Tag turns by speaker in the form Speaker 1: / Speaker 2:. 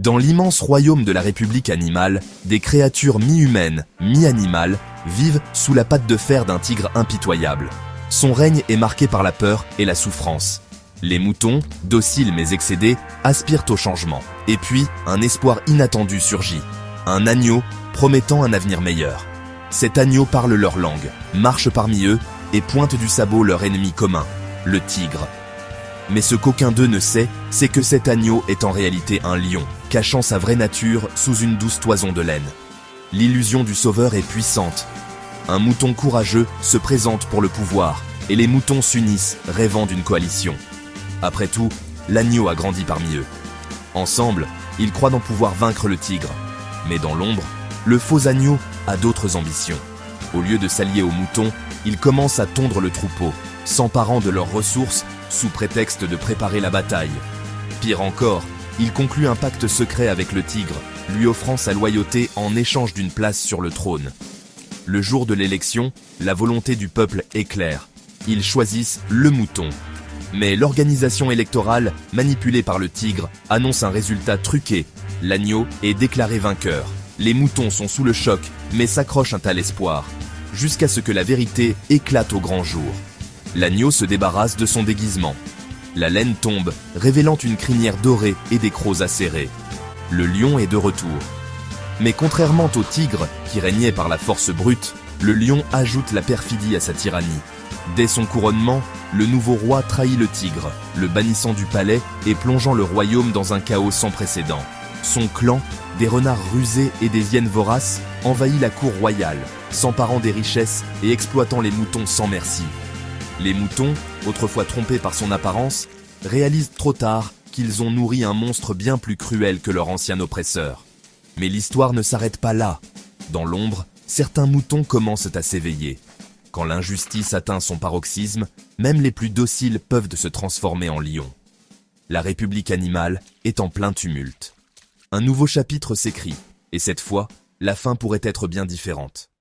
Speaker 1: Dans l'immense royaume de la République animale, des créatures mi-humaines, mi-animales vivent sous la patte de fer d'un tigre impitoyable. Son règne est marqué par la peur et la souffrance. Les moutons, dociles mais excédés, aspirent au changement. Et puis, un espoir inattendu surgit. Un agneau promettant un avenir meilleur. Cet agneau parle leur langue, marche parmi eux et pointe du sabot leur ennemi commun, le tigre. Mais ce qu'aucun d'eux ne sait, c'est que cet agneau est en réalité un lion, cachant sa vraie nature sous une douce toison de laine. L'illusion du sauveur est puissante. Un mouton courageux se présente pour le pouvoir, et les moutons s'unissent, rêvant d'une coalition. Après tout, l'agneau a grandi parmi eux. Ensemble, ils croient d'en pouvoir vaincre le tigre. Mais dans l'ombre, le faux agneau a d'autres ambitions. Au lieu de s'allier aux moutons, il commence à tondre le troupeau, s'emparant de leurs ressources sous prétexte de préparer la bataille. Pire encore, il conclut un pacte secret avec le tigre, lui offrant sa loyauté en échange d'une place sur le trône. Le jour de l'élection, la volonté du peuple est claire. Ils choisissent le mouton. Mais l'organisation électorale, manipulée par le tigre, annonce un résultat truqué. L'agneau est déclaré vainqueur. Les moutons sont sous le choc, mais s'accrochent un tel espoir, jusqu'à ce que la vérité éclate au grand jour. L'agneau se débarrasse de son déguisement. La laine tombe, révélant une crinière dorée et des crocs acérés. Le lion est de retour. Mais contrairement au tigre, qui régnait par la force brute, le lion ajoute la perfidie à sa tyrannie. Dès son couronnement, le nouveau roi trahit le tigre, le bannissant du palais et plongeant le royaume dans un chaos sans précédent. Son clan, des renards rusés et des hyènes voraces, envahit la cour royale, s'emparant des richesses et exploitant les moutons sans merci. Les moutons, autrefois trompés par son apparence, réalisent trop tard qu'ils ont nourri un monstre bien plus cruel que leur ancien oppresseur. Mais l'histoire ne s'arrête pas là. Dans l'ombre, certains moutons commencent à s'éveiller. Quand l'injustice atteint son paroxysme, même les plus dociles peuvent se transformer en lions. La République animale est en plein tumulte. Un nouveau chapitre s'écrit, et cette fois, la fin pourrait être bien différente.